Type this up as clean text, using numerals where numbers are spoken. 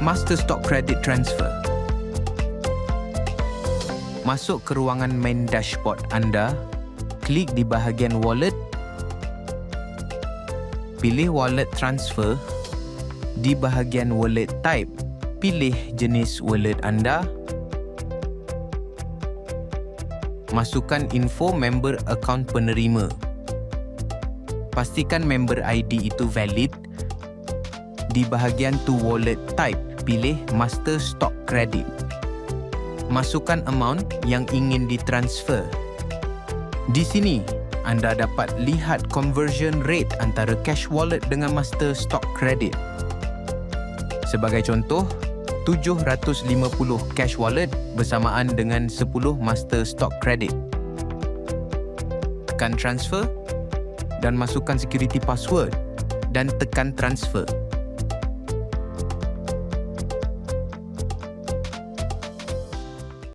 Master Stock Credit Transfer. Masuk ke ruangan main dashboard anda, klik di bahagian Wallet, pilih Wallet Transfer. Di bahagian Wallet Type, pilih jenis wallet anda, masukkan info member akaun penerima. Pastikan member ID itu valid. Di bahagian To Wallet Type, pilih Master Stock Credit. Masukkan amount yang ingin ditransfer. Di sini, anda dapat lihat conversion rate antara cash wallet dengan Master Stock Credit. Sebagai contoh, 750 cash wallet bersamaan dengan 10 Master Stock Credit. Tekan transfer dan masukkan security password dan tekan transfer.